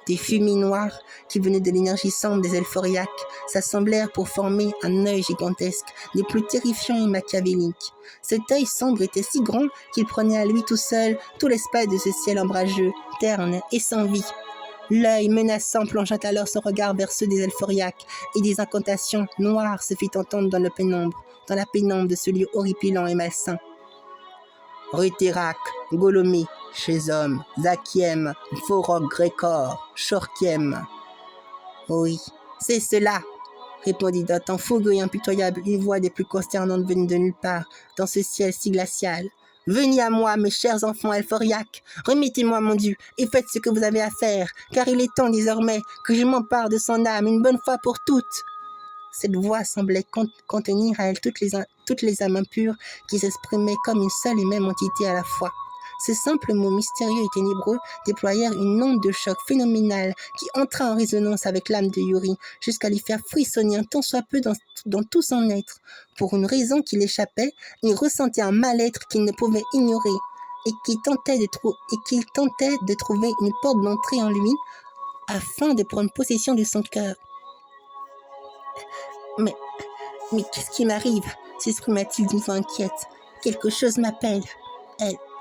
Des fumées noires qui venaient de l'énergie sombre des Elphoriaques s'assemblèrent pour former un œil gigantesque, des plus terrifiants et machiavéliques. Cet œil sombre était si grand qu'il prenait à lui tout seul tout l'espace de ce ciel ombrageux, terne et sans vie. L'œil menaçant plongea alors son regard vers ceux des Elphoriaques, et des incantations noires se fit entendre dans la pénombre de ce lieu horripilant et malsain. Rutérak, Golomé, Chézom, Zakiem, Forok, Grécor, Shorkiem. Oui, c'est cela, répondit d'un ton fougueux et impitoyable une voix des plus consternantes venue de nulle part, dans ce ciel si glacial. Venez à moi, mes chers enfants elforiaques, remettez-moi mon dû et faites ce que vous avez à faire, car il est temps désormais que je m'empare de son âme une bonne fois pour toutes. » Cette voix semblait contenir à elle toutes les âmes impures qui s'exprimaient comme une seule et même entité à la fois. Ces simples mots mystérieux et ténébreux déployèrent une onde de choc phénoménale qui entra en résonance avec l'âme de Yuri jusqu'à lui faire frissonner un tant soit peu dans tout son être. Pour une raison qui l'échappait, il ressentait un mal-être qu'il ne pouvait ignorer et qu'il tentait de trouver une porte d'entrée en lui afin de prendre possession de son cœur. Mais qu'est-ce qui m'arrive » s'exprima-t-il d'une voix inquiète. « Quelque chose m'appelle.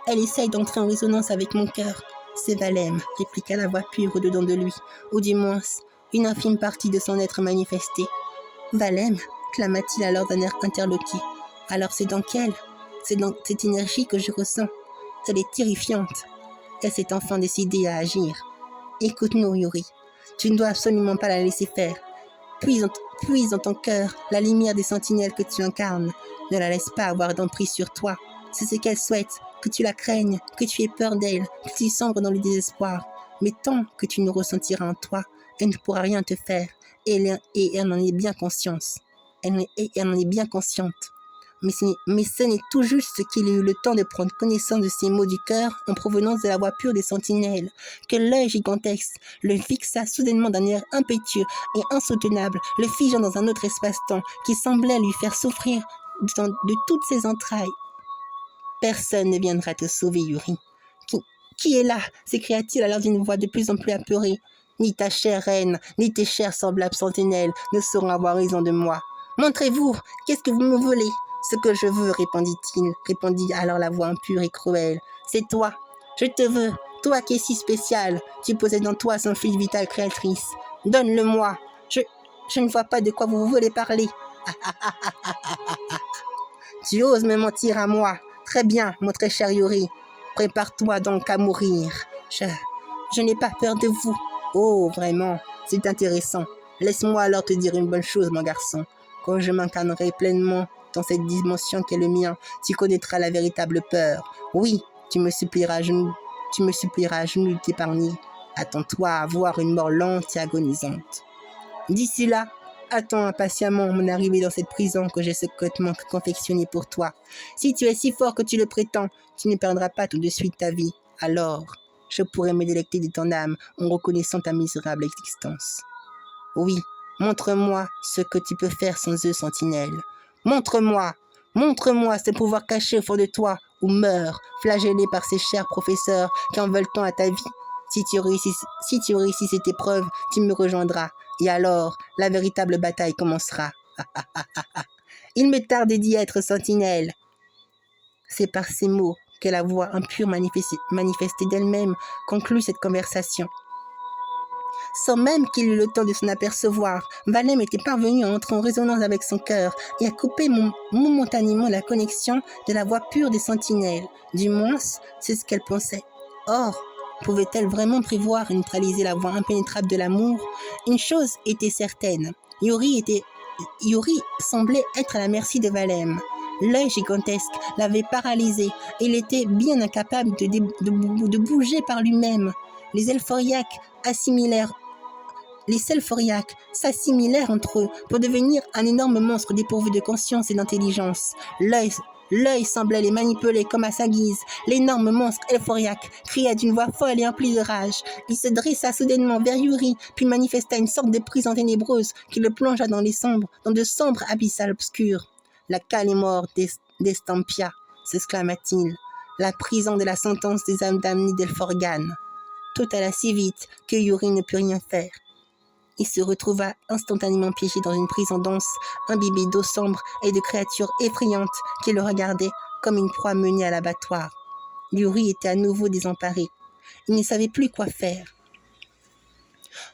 Elle essaye d'entrer en résonance avec mon cœur. »« C'est Valem, » répliqua la voix pure au-dedans de lui, ou du moins une infime partie de son être manifesté. « Valem » clama-t-il alors d'un air interloqué. « Alors c'est dans cette énergie que je ressens. Elle est terrifiante. Elle s'est enfin décidée à agir. Écoute-nous, Yuri. Tu ne dois absolument pas la laisser faire. Puise dans ton cœur la lumière des sentinelles que tu incarnes. Ne la laisse pas avoir d'emprise sur toi. C'est ce qu'elle souhaite, que tu la craignes, que tu aies peur d'elle, que tu sombres dans le désespoir. Mais tant que tu nous ressentiras en toi, elle ne pourra rien te faire, et elle en est bien consciente. Elle en est bien consciente. Mais ce n'est tout juste qu'il ait eu le temps de prendre connaissance de ces mots du cœur en provenance de la voix pure des sentinelles, que l'œil gigantesque le fixa soudainement d'un air impétueux et insoutenable, le figeant dans un autre espace-temps qui semblait lui faire souffrir de toutes ses entrailles. « Personne ne viendra te sauver, Yuri. »« Qui est là ?» s'écria-t-il alors d'une voix de plus en plus apeurée. « Ni ta chère reine, ni tes chers semblables sentinelles ne sauront avoir raison de moi. Montrez-vous, qu'est-ce que vous me voulez ?»« Ce que je veux, répondit alors la voix impure et cruelle. C'est toi. Je te veux, toi qui es si spécial. Tu possèdes en toi son fluide vital créatrice. Donne-le-moi. Je ne vois pas de quoi vous voulez parler. Tu oses me mentir à moi. Très bien, mon très cher Yuri. Prépare-toi donc à mourir. Je n'ai pas peur de vous. Oh, vraiment, c'est intéressant. Laisse-moi alors te dire une bonne chose, mon garçon. Quand je m'incarnerai pleinement dans cette dimension qu'est le mien, tu connaîtras la véritable peur. Oui, tu me supplieras à genoux de t'épargner. Attends-toi à voir une mort lente et agonisante. D'ici là, attends impatiemment mon arrivée dans cette prison que j'ai secrètement confectionnée pour toi. Si tu es si fort que tu le prétends, tu ne perdras pas tout de suite ta vie. Alors, je pourrai me délecter de ton âme en reconnaissant ta misérable existence. Oui, montre-moi ce que tu peux faire sans eux, sentinelle. Montre-moi ce pouvoir caché au fond de toi, ou meurs, flagellé par ces chers professeurs qui en veulent tant à ta vie. Si tu réussis cette épreuve, tu me rejoindras, et alors la véritable bataille commencera. Il me tarde d'y être, sentinelle. C'est par ces mots que la voix impure manifestée d'elle-même conclut cette conversation. Sans même qu'il eût le temps de s'en apercevoir, Valem était parvenu à entrer en résonance avec son cœur et à couper momentanément la connexion de la voix pure des sentinelles. Du moins, c'est ce qu'elle pensait. Or, pouvait-elle vraiment prévoir et neutraliser la voix impénétrable de l'amour? Une chose était certaine, Yuri semblait être à la merci de Valem. L'œil gigantesque l'avait paralysé et il était bien incapable de bouger par lui-même. Les Elforiaques s'assimilèrent entre eux pour devenir un énorme monstre dépourvu de conscience et d'intelligence. L'œil semblait les manipuler comme à sa guise. L'énorme monstre elforiaque cria d'une voix folle et emplie de rage. Il se dressa soudainement vers Yuri, puis manifesta une sorte de prison ténébreuse qui le plongea dans de sombres abyssales obscures. « La Calimore d'Estampia » s'exclama-t-il. « La prison de la sentence des âmes damnées d'Elforgan. » Tout alla si vite que Yuri ne put rien faire. Il se retrouva instantanément piégé dans une prison dense, imbibée d'eau sombre et de créatures effrayantes qui le regardaient comme une proie menée à l'abattoir. Yuri était à nouveau désemparé. Il ne savait plus quoi faire.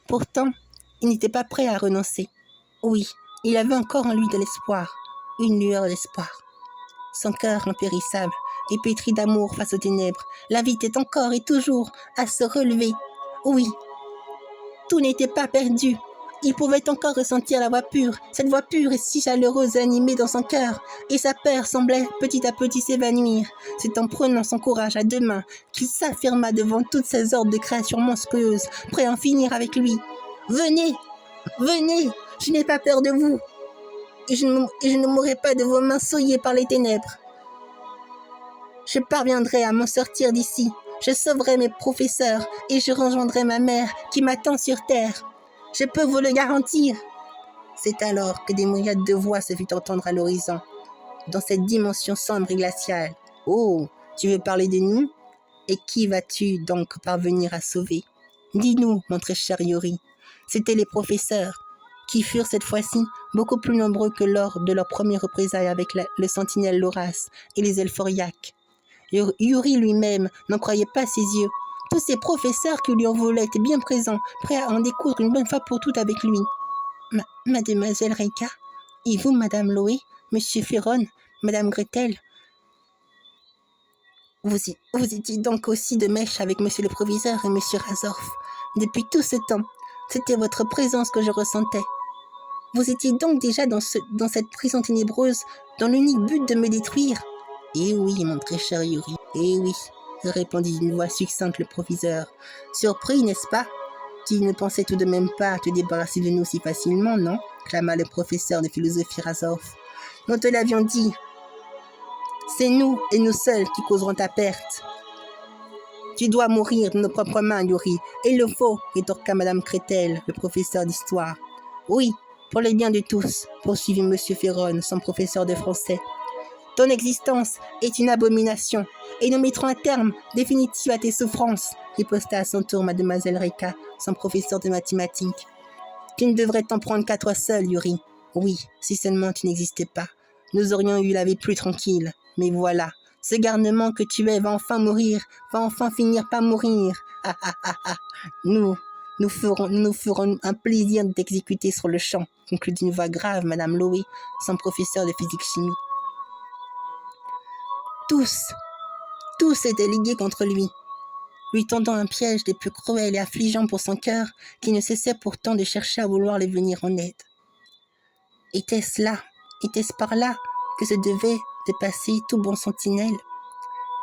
Pourtant, il n'était pas prêt à renoncer. Oui, il avait encore en lui de l'espoir, une lueur d'espoir. Son cœur impérissable et pétri d'amour face aux ténèbres l'invitait encore et toujours à se relever. Oui, tout n'était pas perdu. Il pouvait encore ressentir la voix pure, cette voix pure et si chaleureuse et animée dans son cœur, et sa peur semblait petit à petit s'évanouir. C'est en prenant son courage à deux mains qu'il s'affirma devant toutes ces hordes de créatures monstrueuses, prêt à en finir avec lui. « Venez, venez, je n'ai pas peur de vous, et je ne mourrai pas de vos mains souillées par les ténèbres. Je parviendrai à m'en sortir d'ici, je sauverai mes professeurs, et je rejoindrai ma mère qui m'attend sur terre. Je peux vous le garantir. » C'est alors que des myriades de voix se fit entendre à l'horizon, dans cette dimension sombre et glaciale. « Oh, tu veux parler de nous? Et qui vas-tu donc parvenir à sauver? Dis-nous, mon très cher Yori. » C'étaient les professeurs, qui furent cette fois-ci beaucoup plus nombreux que lors de leur première représailles avec le sentinelle Loras et les Elphoriaques. Yuri lui-même n'en croyait pas ses yeux. Tous ces professeurs qui lui en voulaient étaient bien présents, prêts à en découdre une bonne fois pour toutes avec lui. Mademoiselle Reika, et vous, Madame Loé, Monsieur Ferron, Madame Gretel, vous étiez donc aussi de mèche avec Monsieur le Proviseur et Monsieur Razorf. Depuis tout ce temps, c'était votre présence que je ressentais. Vous étiez donc déjà dans cette prison ténébreuse, dans l'unique but de me détruire. Eh oui, mon très cher Yuri, eh oui, répondit d'une voix succincte le proviseur. Surpris, n'est-ce pas? Tu ne pensais tout de même pas à te débarrasser de nous si facilement, non? Clama le professeur de philosophie Razorf. Nous te l'avions dit. C'est nous et nous seuls qui causerons ta perte. Tu dois mourir de nos propres mains, Yuri. Et il le faut, rétorqua Madame Gretel, le professeur d'histoire. Oui, pour le bien de tous, poursuivit Monsieur Ferron, son professeur de français. Ton existence est une abomination, et nous mettrons un terme définitif à tes souffrances, riposta à son tour Mademoiselle Reika, son professeur de mathématiques. Tu ne devrais t'en prendre qu'à toi seul, Yuri. Oui, si seulement tu n'existais pas, nous aurions eu la vie plus tranquille. Mais voilà, ce garnement que tu es va enfin mourir, va enfin finir par mourir. Ah ah ah ah. Nous ferons un plaisir de t'exécuter sur le champ, conclut d'une voix grave Madame Loé, son professeur de physique-chimie. Tous étaient ligués contre lui tendant un piège des plus cruels et affligeants pour son cœur, qui ne cessait pourtant de chercher à vouloir les venir en aide. Était-ce par là que se devait de passer tout bon sentinelle?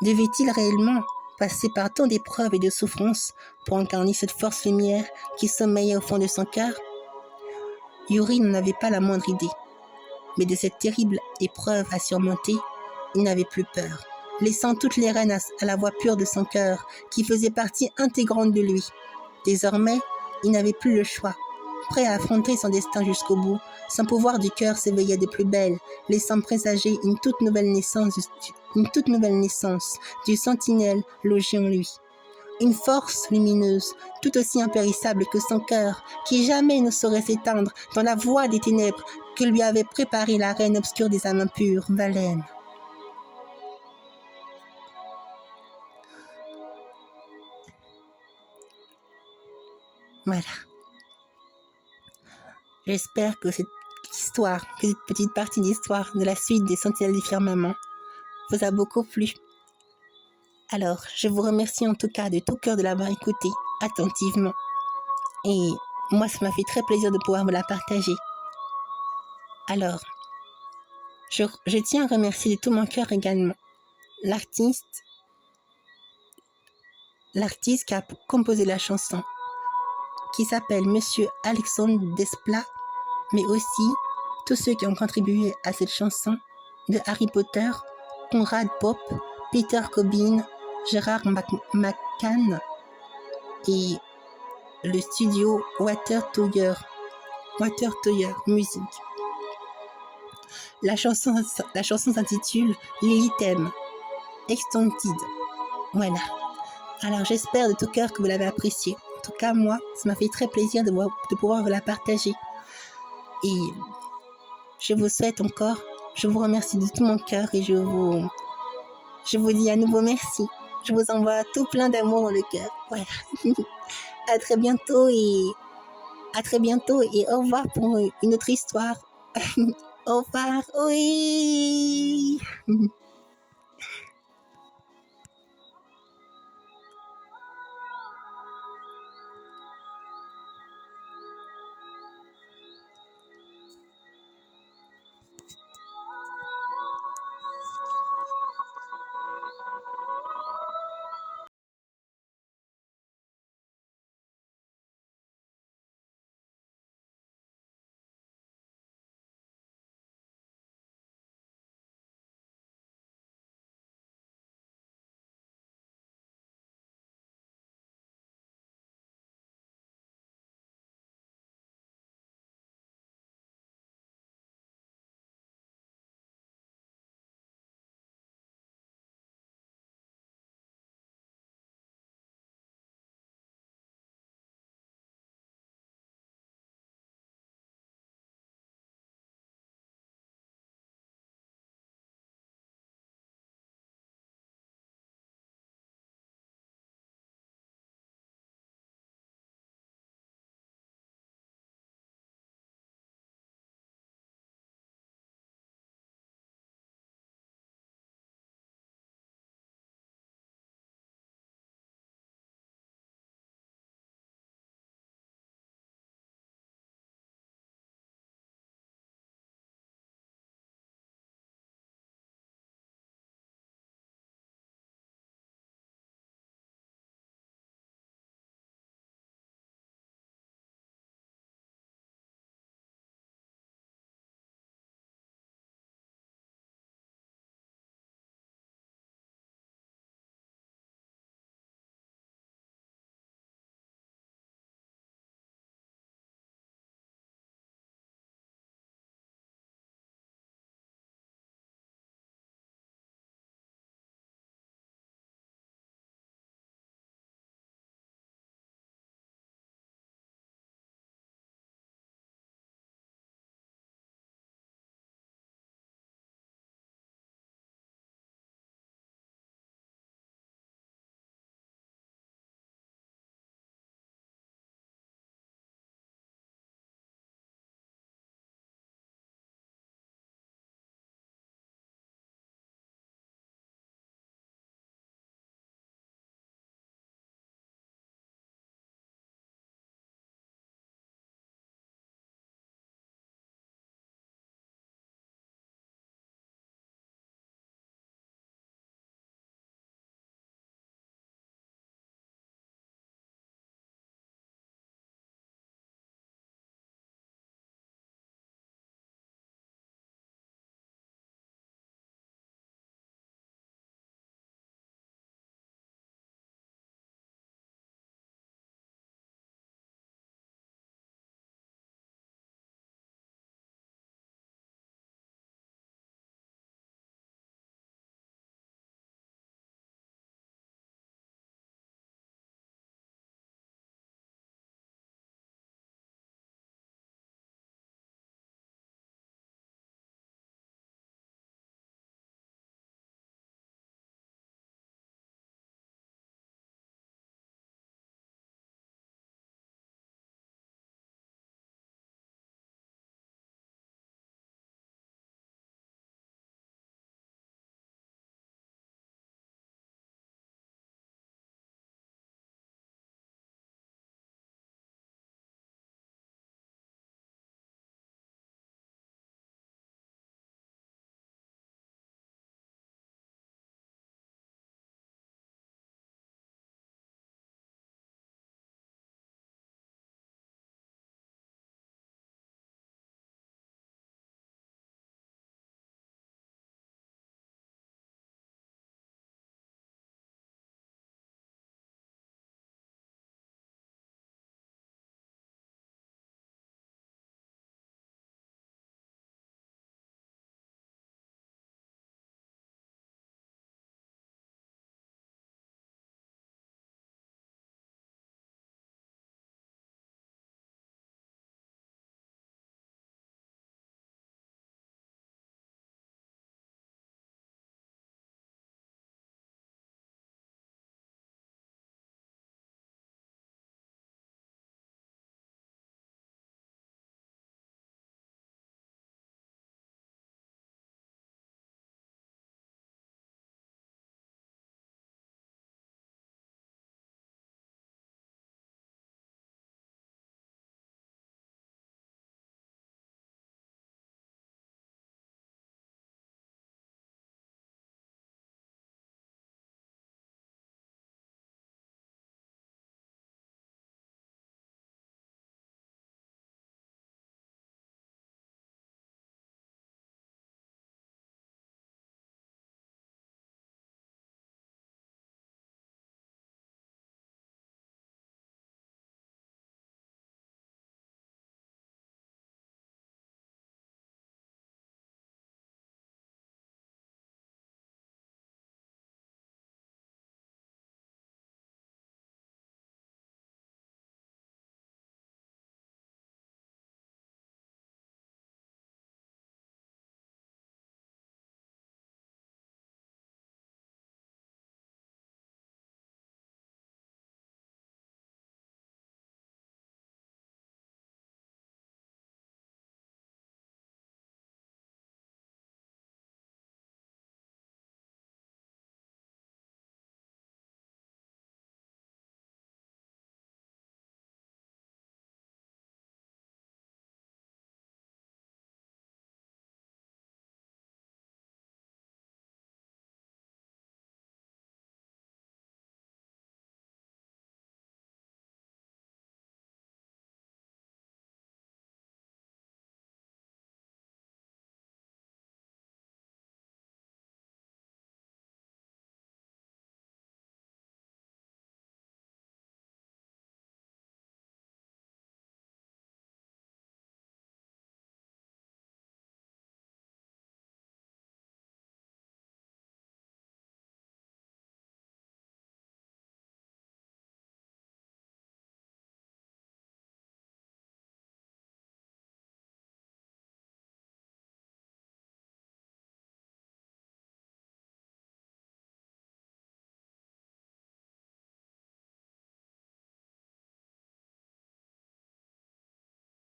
Devait-il réellement passer par tant d'épreuves et de souffrances pour incarner cette force lumière qui sommeillait au fond de son cœur? Yuri n'en avait pas la moindre idée, mais de cette terrible épreuve à surmonter, il n'avait plus peur, laissant toutes les rênes à la voix pure de son cœur, qui faisait partie intégrante de lui. Désormais, il n'avait plus le choix. Prêt à affronter son destin jusqu'au bout, son pouvoir du cœur s'éveillait de plus belle, laissant présager une toute nouvelle naissance du sentinelle logé en lui. Une force lumineuse, tout aussi impérissable que son cœur, qui jamais ne saurait s'éteindre dans la voie des ténèbres que lui avait préparée la reine obscure des âmes impures, Valène. Voilà. J'espère que cette petite partie d'histoire de la suite des Sentinelles du Firmament vous a beaucoup plu. Alors, je vous remercie en tout cas de tout cœur de l'avoir écouté attentivement. Et moi, ça m'a fait très plaisir de pouvoir vous la partager. Alors, je tiens à remercier de tout mon cœur également l'artiste qui a composé la chanson, qui s'appelle Monsieur Alexandre Desplat, mais aussi tous ceux qui ont contribué à cette chanson de Harry Potter, Conrad Pope, Peter Cobbin, Gérard McCann et le studio Water Toyer Music. La chanson s'intitule Lilithème Extended. Voilà. Alors j'espère de tout cœur que vous l'avez appréciée. En tout cas, moi, ça m'a fait très plaisir de pouvoir vous la partager. Et je vous remercie de tout mon cœur et je vous dis à nouveau merci. Je vous envoie tout plein d'amour dans le cœur. Voilà. À très bientôt et au revoir pour une autre histoire. Au revoir. Oui.